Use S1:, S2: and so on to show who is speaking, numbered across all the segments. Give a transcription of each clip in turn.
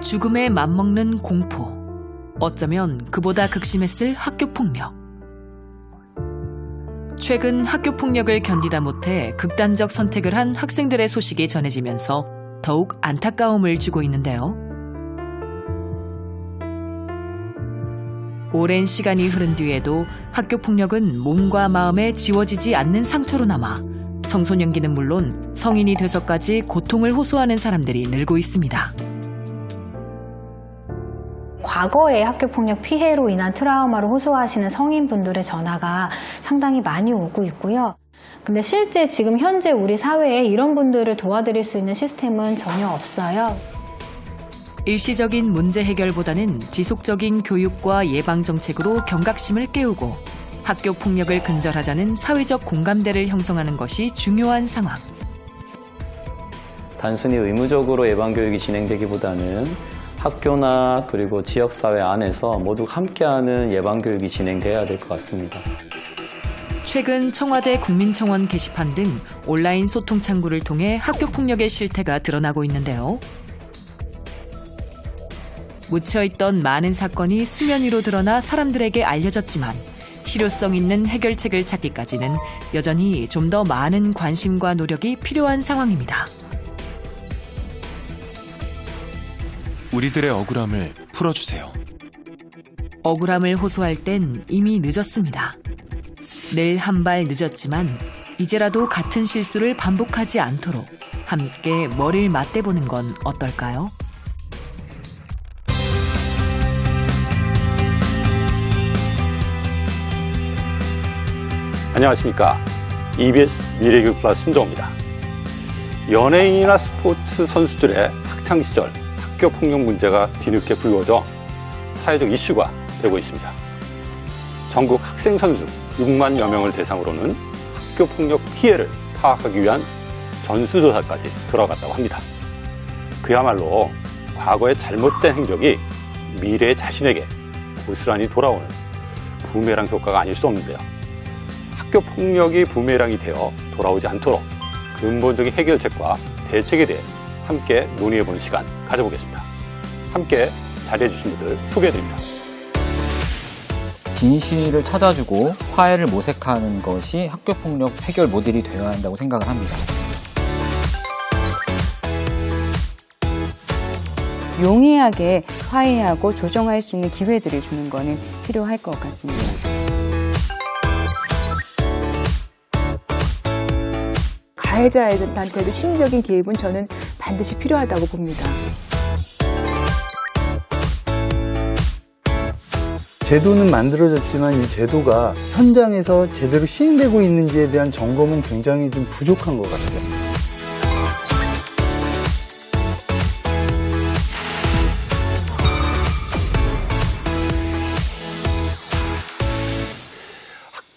S1: 죽음에 맘먹는 공포. 어쩌면 그보다 극심했을 학교폭력. 최근 학교폭력을 견디다 못해 극단적 선택을 한 학생들의 소식이 전해지면서 더욱 안타까움을 주고 있는데요. 오랜 시간이 흐른 뒤에도 학교폭력은 몸과 마음에 지워지지 않는 상처로 남아 청소년기는 물론 성인이 돼서까지 고통을 호소하는 사람들이 늘고 있습니다.
S2: 과거의 학교폭력 피해로 인한 트라우마를 호소하시는 성인분들의 전화가 상당히 많이 오고 있고요. 근데 실제 지금 현재 우리 사회에 이런 분들을 도와드릴 수 있는 시스템은 전혀 없어요.
S1: 일시적인 문제 해결보다는 지속적인 교육과 예방 정책으로 경각심을 깨우고 학교 폭력을 근절하자는 사회적 공감대를 형성하는 것이 중요한 상황.
S3: 단순히 의무적으로 예방교육이 진행되기보다는 학교나 그리고 지역사회 안에서 모두 함께하는 예방교육이 진행돼야 될 것 같습니다.
S1: 최근 청와대 국민청원 게시판 등 온라인 소통 창구를 통해 학교폭력의 실태가 드러나고 있는데요. 묻혀있던 많은 사건이 수면 위로 드러나 사람들에게 알려졌지만 실효성 있는 해결책을 찾기까지는 여전히 좀 더 많은 관심과 노력이 필요한 상황입니다.
S4: 우리들의 억울함을 풀어주세요.
S1: 억울함을 호소할 땐 이미 늦었습니다. 늘 한 발 늦었지만 이제라도 같은 실수를 반복하지 않도록 함께 머리를 맞대보는 건 어떨까요?
S5: 안녕하십니까. EBS 미래교육 플러스 신정호입니다. 연예인이나 스포츠 선수들의 학창시절 학교폭력 문제가 뒤늦게 불거져 사회적 이슈가 되고 있습니다. 전국 학생 선수 6만여 명을 대상으로는 학교폭력 피해를 파악하기 위한 전수조사까지 들어갔다고 합니다. 그야말로 과거의 잘못된 행적이 미래의 자신에게 고스란히 돌아오는 부메랑 효과가 아닐 수 없는데요. 학교폭력이 부메랑이 되어 돌아오지 않도록 근본적인 해결책과 대책에 대해 함께 논의해보는 시간 가져보겠습니다. 함께 자리해 주신 분들 소개해드립니다.
S6: 진실을 찾아주고 화해를 모색하는 것이 학교폭력 해결 모델이 되어야 한다고 생각을 합니다.
S7: 용이하게 화해하고 조정할 수 있는 기회들을 주는 것은 필요할 것 같습니다.
S8: 가해자한테도 심리적인 개입은 저는 반드시 필요하다고 봅니다.
S9: 제도는 만들어졌지만 이 제도가 현장에서 제대로 시행되고 있는지에 대한 점검은 굉장히 좀 부족한 것 같아요.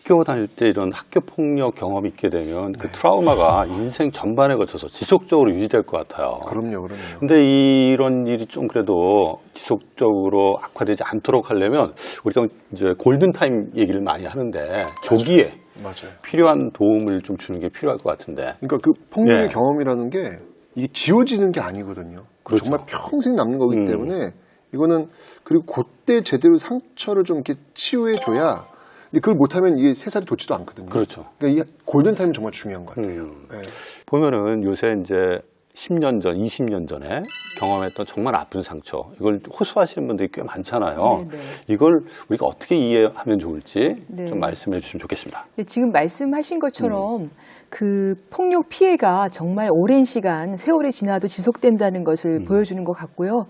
S5: 학교 다닐 때 이런 학교폭력 경험이 있게 되면 그 트라우마가 인생 전반에 걸쳐서 지속적으로 유지될 것 같아요.
S10: 그럼요.
S5: 근데 이런 일이 좀 그래도 지속적으로 악화되지 않도록 하려면 우리가 이제 골든타임 얘기를 많이 하는데 조기에
S10: 맞아요.
S5: 필요한 도움을 좀 주는 게 필요할 것 같은데.
S10: 그러니까 그 폭력의
S5: 네.
S10: 경험이라는 게 이게 지워지는 게 아니거든요.
S5: 그렇죠.
S10: 정말 평생 남는 거기 때문에 이거는 그리고 그때 제대로 상처를 좀 이렇게 치유해줘야 근데 그걸 못하면 이게 세 살이 돋지도 않거든요.
S5: 그렇죠.
S10: 그러니까 이 골든타임이 정말 중요한 것 같아요. 네.
S5: 보면은 요새 이제 10년 전, 20년 전에 경험했던 정말 아픈 상처, 이걸 호소하시는 분들이 꽤 많잖아요.
S8: 네네.
S5: 이걸 우리가 어떻게 이해하면 좋을지
S8: 네.
S5: 좀 말씀해 주시면 좋겠습니다.
S8: 지금 말씀하신 것처럼 그 폭력 피해가 정말 오랜 시간, 세월이 지나도 지속된다는 것을 보여주는 것 같고요.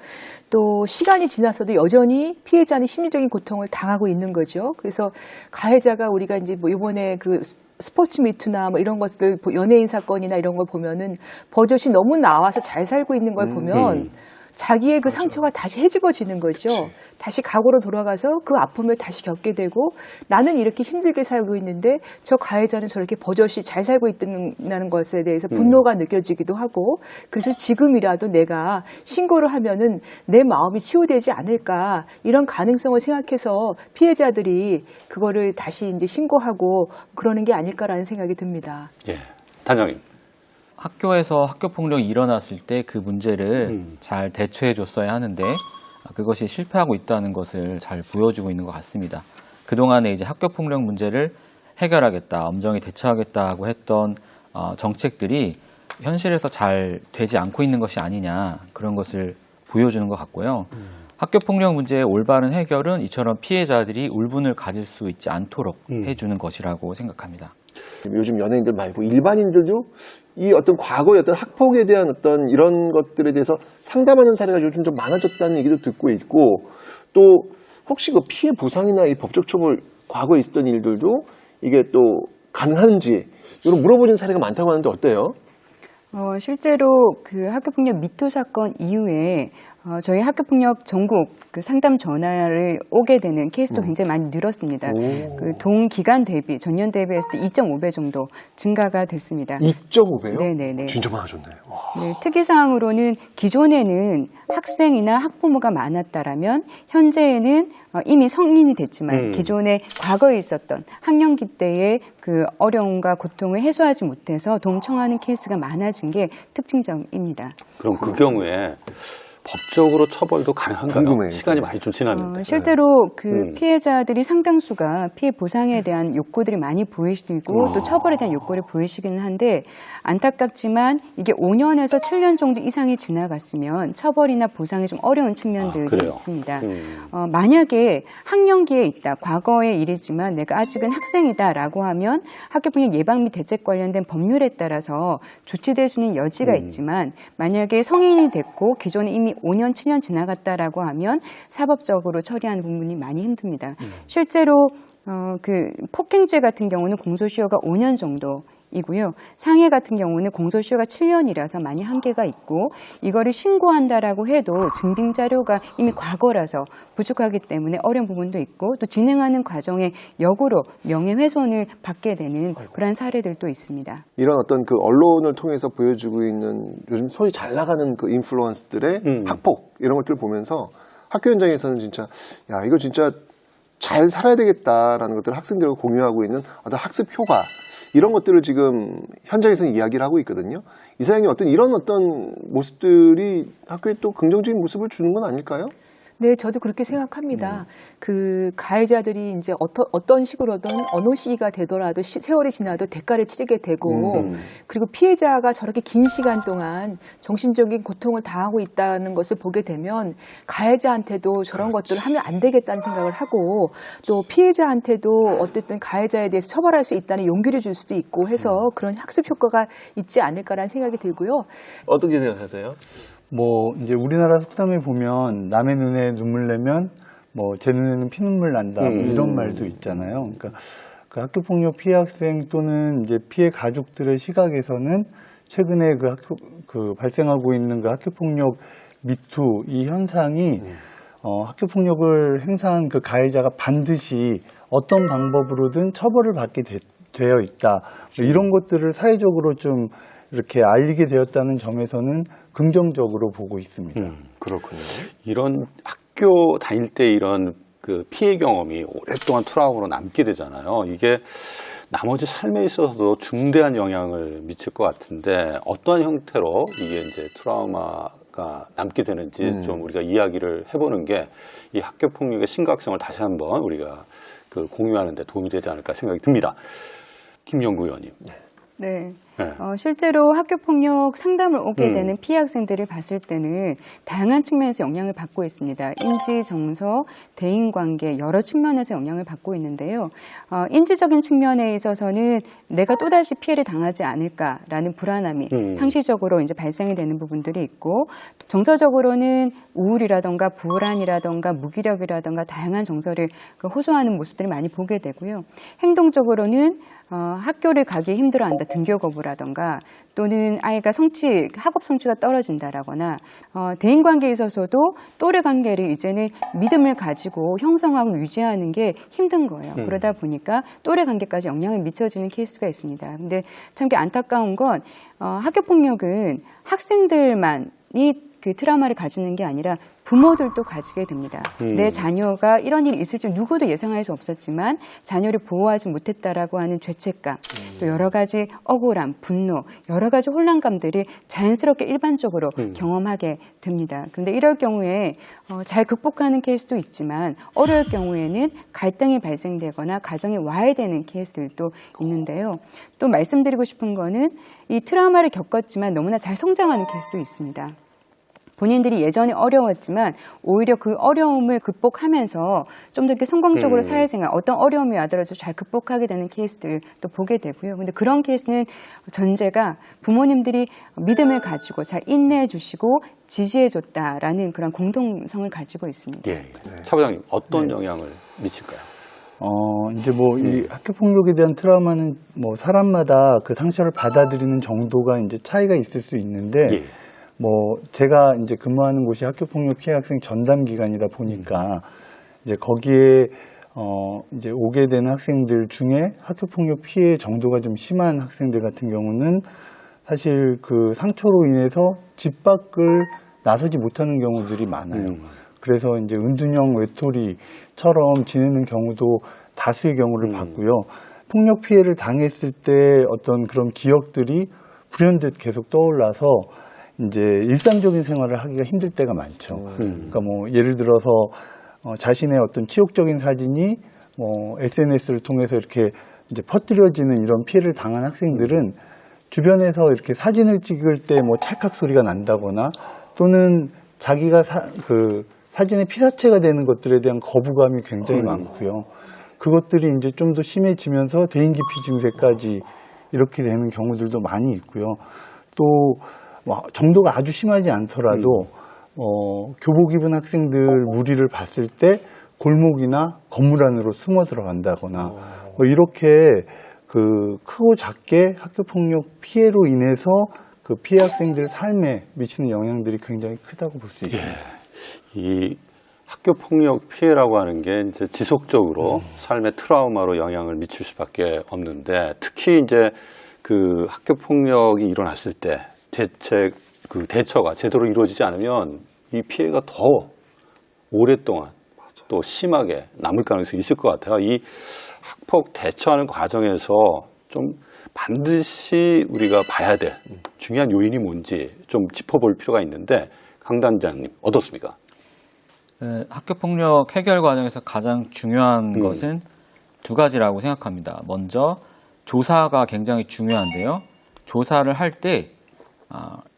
S8: 또 시간이 지나서도 여전히 피해자는 심리적인 고통을 당하고 있는 거죠. 그래서 가해자가 우리가 이제 뭐 이번에 그 스포츠 미투나 뭐 이런 것들, 연예인 사건이나 이런 걸 보면은 버젓이 너무 나와서 잘 살고 있는 걸 보면 자기의 그 상처가 다시 헤집어지는 거죠.
S10: 그치.
S8: 다시 과거로 돌아가서 그 아픔을 다시 겪게 되고 나는 이렇게 힘들게 살고 있는데 저 가해자는 저렇게 버젓이 잘 살고 있다는 것에 대해서 분노가 느껴지기도 하고 그래서 지금이라도 내가 신고를 하면은 내 마음이 치유되지 않을까 이런 가능성을 생각해서 피해자들이 그거를 다시 이제 신고하고 그러는 게 아닐까라는 생각이 듭니다.
S5: 예, 단장님.
S6: 학교에서 학교폭력이 일어났을 때 그 문제를 잘 대처해 줬어야 하는데 그것이 실패하고 있다는 것을 잘 보여주고 있는 것 같습니다. 그동안에 이제 학교폭력 문제를 해결하겠다, 엄정히 대처하겠다고 했던 정책들이 현실에서 잘 되지 않고 있는 것이 아니냐, 그런 것을 보여주는 것 같고요. 학교폭력 문제의 올바른 해결은 이처럼 피해자들이 울분을 가질 수 있지 않도록 해주는 것이라고 생각합니다.
S10: 요즘 연예인들 말고 일반인들도 이 어떤 과거의 어떤 학폭에 대한 어떤 이런 것들에 대해서 상담하는 사례가 요즘 좀 많아졌다는 얘기도 듣고 있고, 또 혹시 그 피해 보상이나 이 법적 처벌 과거에 있었던 일들도 이게 또 가능한지 이런 물어보는 사례가 많다고 하는데 어때요?
S7: 실제로 그 학교폭력 미투 사건 이후에 저희 학교폭력 전국 그 상담 전화를 오게 되는 케이스도 굉장히 많이 늘었습니다. 그 동기간 대비, 전년 대비했을 때 2.5배 정도 증가가 됐습니다.
S10: 2.5배요?
S7: 네네네.
S10: 진짜 많아졌네.
S7: 네, 특이사항으로는 기존에는 학생이나 학부모가 많았다라면 현재에는 이미 성인이 됐지만 기존에 과거에 있었던 학령기 때의 그 어려움과 고통을 해소하지 못해서 도움 청하는 케이스가 많아진 게 특징적입니다.
S5: 그럼 그 경우에 법적으로 처벌도 가능한가요?
S10: 궁금해요.
S5: 시간이 많이 좀 지났는데.
S7: 실제로 그 피해자들이 상당수가 피해 보상에 대한 욕구들이 많이 보이시고 또 처벌에 대한 욕구를 보이시기는 한데, 안타깝지만 이게 5년에서 7년 정도 이상이 지나갔으면 처벌이나 보상이 좀 어려운 측면들이 있습니다. 만약에 학령기에 있다, 과거의 일이지만 내가 아직은 학생이다라고 하면 학교폭력 예방 및 대책 관련된 법률에 따라서 조치될 수 있는 여지가 있지만, 만약에 성인이 됐고 기존에 이미 5년, 7년 지나갔다라고 하면 사법적으로 처리하는 부분이 많이 힘듭니다. 실제로 그 폭행죄 같은 경우는 공소시효가 5년 정도이고요. 상해 같은 경우는 공소시효가 7년이라서 많이 한계가 있고, 이거를 신고한다라고 해도 증빙 자료가 이미 과거라서 부족하기 때문에 어려운 부분도 있고, 또 진행하는 과정에 역으로 명예훼손을 받게 되는 그런 사례들도 있습니다.
S10: 이런 어떤 그 언론을 통해서 보여주고 있는 요즘 소위 잘 나가는 그 인플루언서들의 학폭 이런 것들을 보면서 학교 현장에서는 진짜 야, 이거 진짜 잘 살아야 되겠다라는 것들을 학생들과 공유하고 있는 어떤 학습 효과, 이런 것들을 지금 현장에서는 이야기를 하고 있거든요. 이사장님, 이런 어떤 모습들이 학교에 또 긍정적인 모습을 주는 건 아닐까요?
S8: 네, 저도 그렇게 생각합니다. 그 가해자들이 이제 어떤 식으로든 어느 시기가 되더라도 세월이 지나도 대가를 치르게 되고, 그리고 피해자가 저렇게 긴 시간 동안 정신적인 고통을 당하고 있다는 것을 보게 되면 가해자한테도 저런 것들을 하면 안 되겠다는 생각을 하고, 또 피해자한테도 어쨌든 가해자에 대해서 처벌할 수 있다는 용기를 줄 수도 있고 해서 그런 학습 효과가 있지 않을까라는 생각이 들고요.
S10: 어떻게 생각하세요?
S9: 뭐 이제 우리나라 속담에 보면 남의 눈에 눈물 내면 뭐 제 눈에는 피눈물 난다, 뭐 이런 말도 있잖아요. 그러니까 그 학교폭력 피해 학생 또는 이제 피해 가족들의 시각에서는 최근에 그 발생하고 있는 그 학교폭력 미투 이 현상이 학교폭력을 행사한 그 가해자가 반드시 어떤 방법으로든 처벌을 받게 되어 있다, 뭐 이런 것들을 사회적으로 좀 이렇게 알리게 되었다는 점에서는 긍정적으로 보고 있습니다.
S5: 그렇군요. 이런 학교 다닐 때 이런 그 피해 경험이 오랫동안 트라우마로 남게 되잖아요. 이게 나머지 삶에 있어서도 중대한 영향을 미칠 것 같은데, 어떠한 형태로 이게 이제 트라우마가 남게 되는지 좀 우리가 이야기를 해보는 게 이 학교 폭력의 심각성을 다시 한번 우리가 그 공유하는 데 도움이 되지 않을까 생각이 듭니다. 김영구 의원님.
S7: 네. 실제로 학교폭력 상담을 오게 되는 피해 학생들을 봤을 때는 다양한 측면에서 영향을 받고 있습니다. 인지, 정서, 대인관계 여러 측면에서 영향을 받고 있는데요. 인지적인 측면에 있어서는 내가 또다시 피해를 당하지 않을까라는 불안함이 상시적으로 이제 발생이 되는 부분들이 있고, 정서적으로는 우울이라던가 불안이라던가 무기력이라던가 다양한 정서를 호소하는 모습들을 많이 보게 되고요. 행동적으로는 학교를 가기 힘들어한다, 등교 거부라던가, 또는 아이가 학업 성취가 떨어진다라거나, 대인관계에 있어서도 또래 관계를 이제는 믿음을 가지고 형성하고 유지하는 게 힘든 거예요. 그러다 보니까 또래 관계까지 영향을 미쳐지는 케이스가 있습니다. 근데 참 안타까운 건 학교폭력은 학생들만이 그 트라우마를 가지는 게 아니라 부모들도 가지게 됩니다. 내 자녀가 이런 일이 있을 줄 누구도 예상할 수 없었지만 자녀를 보호하지 못했다라고 하는 죄책감, 또 여러 가지 억울함, 분노, 여러 가지 혼란감들이 자연스럽게 일반적으로 경험하게 됩니다. 그런데 이럴 경우에 잘 극복하는 케이스도 있지만 어려울 경우에는 갈등이 발생되거나 가정이 와해되는 케이스들도 있는데요. 또 말씀드리고 싶은 거는 이 트라우마를 겪었지만 너무나 잘 성장하는 케이스도 있습니다. 본인들이 예전에 어려웠지만 오히려 그 어려움을 극복하면서 좀 더 이렇게 성공적으로 사회생활, 어떤 어려움이 와더라도 잘 극복하게 되는 케이스들도 보게 되고요. 근데 그런 케이스는 전제가 부모님들이 믿음을 가지고 잘 인내해 주시고 지지해 줬다라는 그런 공동성을 가지고 있습니다.
S5: 예. 차 부장님, 어떤 영향을 미칠까요?
S9: 이제 뭐 이 학교 폭력에 대한 트라우마는 뭐 사람마다 그 상처를 받아들이는 정도가 이제 차이가 있을 수 있는데
S5: 예.
S9: 뭐 제가 이제 근무하는 곳이 학교 폭력 피해 학생 전담 기관이다 보니까 이제 거기에 이제 오게 되는 학생들 중에 학교 폭력 피해 정도가 좀 심한 학생들 같은 경우는 사실 그 상처로 인해서 집 밖을 나서지 못하는 경우들이 많아요. 그래서 이제 은둔형 외톨이처럼 지내는 경우도 다수의 경우를 봤고요. 폭력 피해를 당했을 때 어떤 그런 기억들이 불현듯 계속 떠올라서 이제 일상적인 생활을 하기가 힘들 때가 많죠. 그러니까 뭐 예를 들어서 자신의 어떤 치욕적인 사진이 뭐 SNS를 통해서 이렇게 이제 퍼뜨려지는 이런 피해를 당한 학생들은 주변에서 이렇게 사진을 찍을 때 뭐 찰칵 소리가 난다거나 또는 자기가 그 사진의 피사체가 되는 것들에 대한 거부감이 굉장히 많고요. 그것들이 이제 좀 더 심해지면서 대인기피 증세까지 이렇게 되는 경우들도 많이 있고요. 또 정도가 아주 심하지 않더라도 교복 입은 학생들 무리를 봤을 때 골목이나 건물 안으로 숨어 들어간다거나 뭐 이렇게 그 크고 작게 학교 폭력 피해로 인해서 그 피해 학생들 삶에 미치는 영향들이 굉장히 크다고 볼 수 있습니다.
S5: 예. 이 학교 폭력 피해라고 하는 게 이제 지속적으로 삶의 트라우마로 영향을 미칠 수밖에 없는데 특히 이제 그 학교 폭력이 일어났을 때 그 대처가 제대로 이루어지지 않으면 이 피해가 더 오랫동안 또 심하게 남을 가능성이 있을 것 같아요. 이 학폭 대처하는 과정에서 좀 반드시 우리가 봐야 될 중요한 요인이 뭔지 좀 짚어볼 필요가 있는데 강 단장님 어떻습니까?
S6: 학교 폭력 해결 과정에서 가장 중요한 것은 두 가지라고 생각합니다. 먼저 조사가 굉장히 중요한데요. 조사를 할 때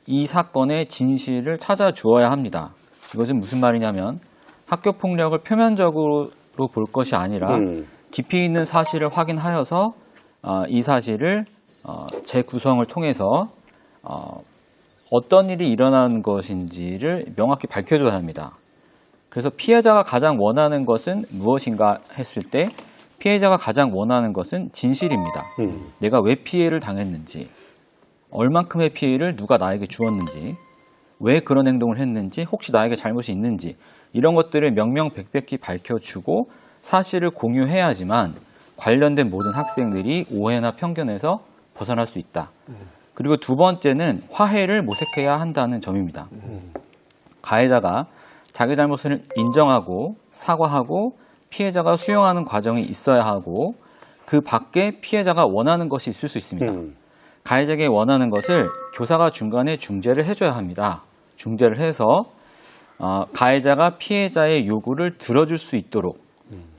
S6: 이 사건의 진실을 찾아주어야 합니다. 이것은 무슨 말이냐면 학교 폭력을 표면적으로 볼 것이 아니라 깊이 있는 사실을 확인하여서 이 사실을 재구성을 통해서 어떤 일이 일어난 것인지를 명확히 밝혀줘야 합니다. 그래서 피해자가 가장 원하는 것은 무엇인가 했을 때 피해자가 가장 원하는 것은 진실입니다. 내가 왜 피해를 당했는지, 얼만큼의 피해를 누가 나에게 주었는지, 왜 그런 행동을 했는지, 혹시 나에게 잘못이 있는지 이런 것들을 명명백백히 밝혀주고 사실을 공유해야지만 관련된 모든 학생들이 오해나 편견에서 벗어날 수 있다. 그리고 두 번째는 화해를 모색해야 한다는 점입니다. 가해자가 자기 잘못을 인정하고 사과하고 피해자가 수용하는 과정이 있어야 하고 그 밖에 피해자가 원하는 것이 있을 수 있습니다. 가해자에게 원하는 것을 교사가 중간에 중재를 해줘야 합니다. 중재를 해서 가해자가 피해자의 요구를 들어줄 수 있도록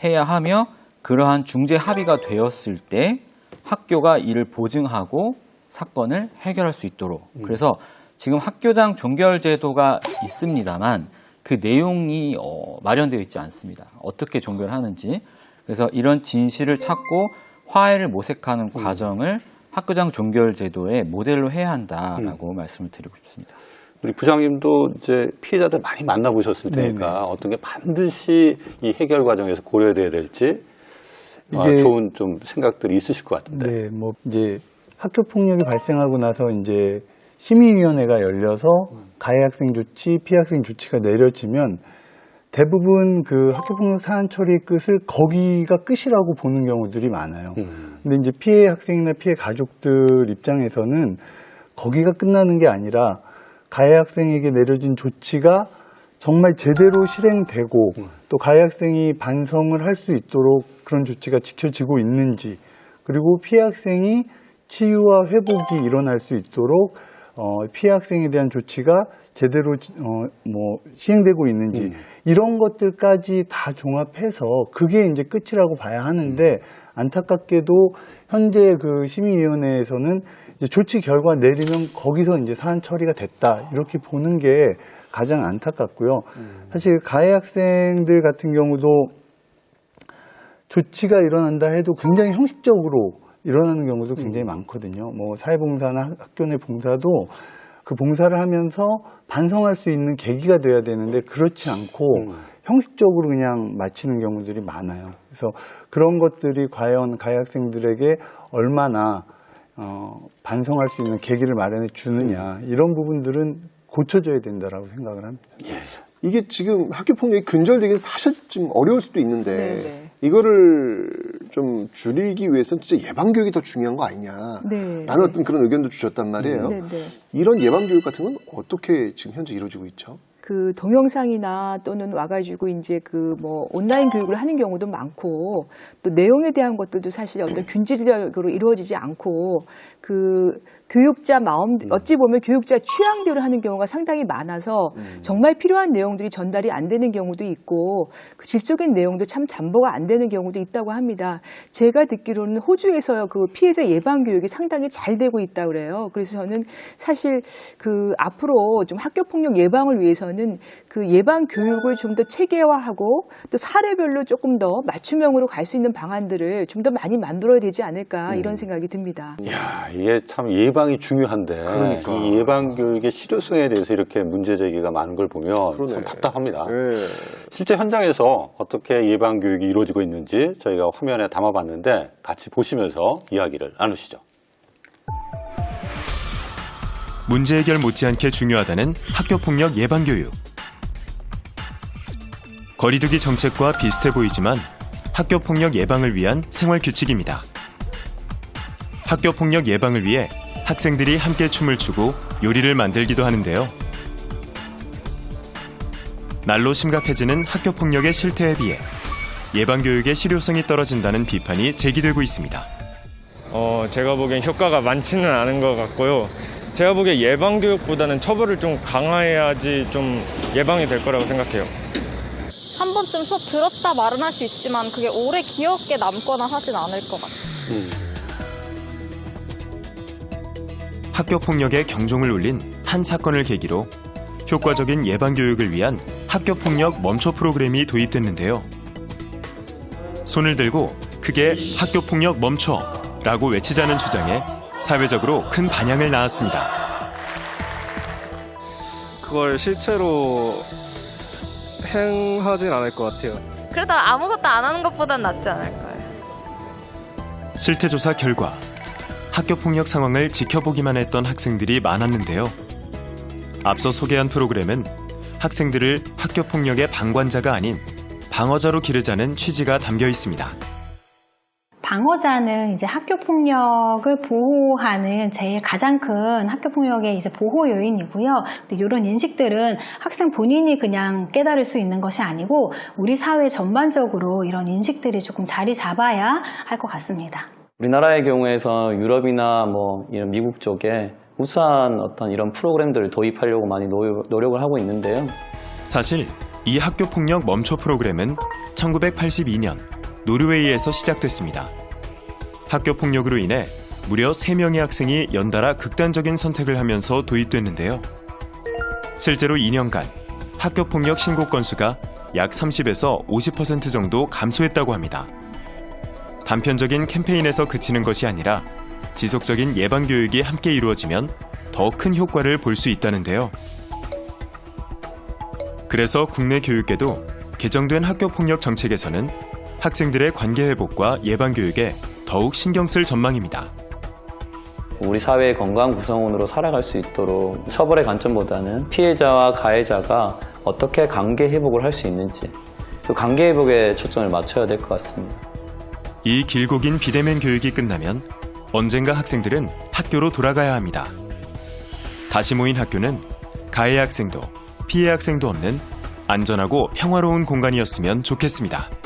S6: 해야 하며 그러한 중재 합의가 되었을 때 학교가 이를 보증하고 사건을 해결할 수 있도록. 그래서 지금 학교장 종결 제도가 있습니다만 그 내용이 마련되어 있지 않습니다. 어떻게 종결하는지. 그래서 이런 진실을 찾고 화해를 모색하는 과정을 학교장 종결 제도의 모델로 해야 한다라고 말씀을 드리고 싶습니다.
S5: 우리 부장님도 이제 피해자들 많이 만나보셨을 테니까 어떤 게 반드시 이 해결 과정에서 고려돼야 될지 이게 좋은 좀 생각들이 있으실 것 같은데.
S9: 네, 뭐 이제 학교 폭력이 발생하고 나서 이제 심의위원회가 열려서 가해 학생 조치, 피해 학생 조치가 내려지면 대부분 그 학교 폭력 사안 처리의 끝을 거기가 끝이라고 보는 경우들이 많아요. 근데 이제 피해 학생이나 피해 가족들 입장에서는 거기가 끝나는 게 아니라 가해 학생에게 내려진 조치가 정말 제대로 실행되고 또 가해 학생이 반성을 할 수 있도록 그런 조치가 지켜지고 있는지, 그리고 피해 학생이 치유와 회복이 일어날 수 있도록 피해 학생에 대한 조치가 제대로 시행되고 있는지, 이런 것들까지 다 종합해서 그게 이제 끝이라고 봐야 하는데, 안타깝게도 현재 그 심의위원회에서는 이제 조치 결과 내리면 거기서 이제 사안 처리가 됐다, 이렇게 보는 게 가장 안타깝고요. 사실 가해 학생들 같은 경우도 조치가 일어난다 해도 굉장히 형식적으로 일어나는 경우도 굉장히 많거든요. 뭐 사회봉사나 학교 내 봉사도 그 봉사를 하면서 반성할 수 있는 계기가 돼야 되는데 그렇지 않고 형식적으로 그냥 마치는 경우들이 많아요. 그래서 그런 것들이 과연 가해 학생들에게 얼마나 반성할 수 있는 계기를 마련해 주느냐, 이런 부분들은 고쳐져야 된다라고 생각을 합니다.
S10: 이게 지금 학교 폭력이 근절되기는 사실 좀 어려울 수도 있는데
S8: 네네.
S10: 이거를 좀 줄이기 위해서는 진짜 예방교육이 더 중요한 거 아니냐라는
S8: 네.
S10: 어떤 그런 의견도 주셨단 말이에요.
S8: 네네.
S10: 이런 예방교육 같은 건 어떻게 지금 현재 이루어지고 있죠?
S8: 그 동영상이나 또는 와가지고 이제 그 뭐 온라인 교육을 하는 경우도 많고, 또 내용에 대한 것들도 사실 어떤 균질적으로 이루어지지 않고, 그 교육자 마음, 어찌 보면 교육자 취향대로 하는 경우가 상당히 많아서 정말 필요한 내용들이 전달이 안 되는 경우도 있고, 그 질적인 내용도 참 담보가 안 되는 경우도 있다고 합니다. 제가 듣기로는 호주에서 그 피해자 예방 교육이 상당히 잘 되고 있다고 그래요. 그래서 저는 사실 그 앞으로 좀 학교 폭력 예방을 위해서는 그 예방 교육을 좀 더 체계화하고 또 사례별로 조금 더 맞춤형으로 갈 수 있는 방안들을 좀 더 많이 만들어야 되지 않을까, 이런 생각이 듭니다.
S5: 이야, 이게 참 예방이 중요한데
S10: 그러니까.
S5: 이 예방 교육의 실효성에 대해서 이렇게 문제 제기가 많은 걸 보면
S10: 그러네.
S5: 참 답답합니다.
S10: 네.
S5: 실제 현장에서 어떻게 예방 교육이 이루어지고 있는지 저희가 화면에 담아봤는데 같이 보시면서 이야기를 나누시죠.
S4: 문제 해결 못지않게 중요하다는 학교폭력 예방교육. 거리두기 정책과 비슷해 보이지만 학교폭력 예방을 위한 생활규칙입니다. 학교폭력 예방을 위해 학생들이 함께 춤을 추고 요리를 만들기도 하는데요. 날로 심각해지는 학교폭력의 실태에 비해 예방교육의 실효성이 떨어진다는 비판이 제기되고 있습니다.
S11: 제가 보기엔 효과가 많지는 않은 것 같고요. 제가 보기에 예방교육보다는 처벌을 좀 강화해야지 좀 예방이 될 거라고 생각해요.
S12: 한 번쯤 수업 들었다 말은 할 수 있지만 그게 오래 기억에 남거나 하진 않을 것 같아요.
S4: 학교폭력의 경종을 울린 한 사건을 계기로 효과적인 예방교육을 위한 학교폭력 멈춰 프로그램이 도입됐는데요. 손을 들고 크게 학교폭력 멈춰라고 외치자는 주장에 사회적으로 큰 반향을 낳았습니다.
S11: 그걸 실제로 행하진 않을 것 같아요.
S12: 그래도 아무것도 안 하는 것보단 낫지 않을까요?
S4: 실태조사 결과 학교폭력 상황을 지켜보기만 했던 학생들이 많았는데요. 앞서 소개한 프로그램은 학생들을 학교폭력의 방관자가 아닌 방어자로 기르자는 취지가 담겨 있습니다.
S2: 방어자는 이제 학교 폭력을 보호하는 제일 가장 큰 학교 폭력의 이제 보호 요인이고요. 근데 이런 인식들은 학생 본인이 그냥 깨달을 수 있는 것이 아니고 우리 사회 전반적으로 이런 인식들이 조금 자리 잡아야 할 것 같습니다.
S3: 우리나라의 경우에서 유럽이나 뭐 이런 미국 쪽에 우수한 어떤 이런 프로그램들을 도입하려고 많이 노력을 하고 있는데요.
S4: 사실 이 학교폭력 멈춰 프로그램은 1982년 노르웨이에서 시작됐습니다. 학교폭력으로 인해 무려 3명의 학생이 연달아 극단적인 선택을 하면서 도입됐는데요. 실제로 2년간 학교폭력 신고 건수가 약 30에서 50% 정도 감소했다고 합니다. 단편적인 캠페인에서 그치는 것이 아니라 지속적인 예방교육이 함께 이루어지면 더 큰 효과를 볼 수 있다는데요. 그래서 국내 교육계도 개정된 학교폭력 정책에서는 학생들의 관계 회복과 예방교육에 더욱 신경 쓸 전망입니다.
S3: 우리 사회의 건강한 구성원으로 살아갈 수 있도록 처벌의 관점보다는 피해자와 가해자가 어떻게 관계 회복을 할 수 있는지, 그 관계 회복에 초점을 맞춰야 될 것 같습니다.
S4: 이 길고 긴 비대면 교육이 끝나면 언젠가 학생들은 학교로 돌아가야 합니다. 다시 모인 학교는 가해 학생도 피해 학생도 없는 안전하고 평화로운 공간이었으면 좋겠습니다.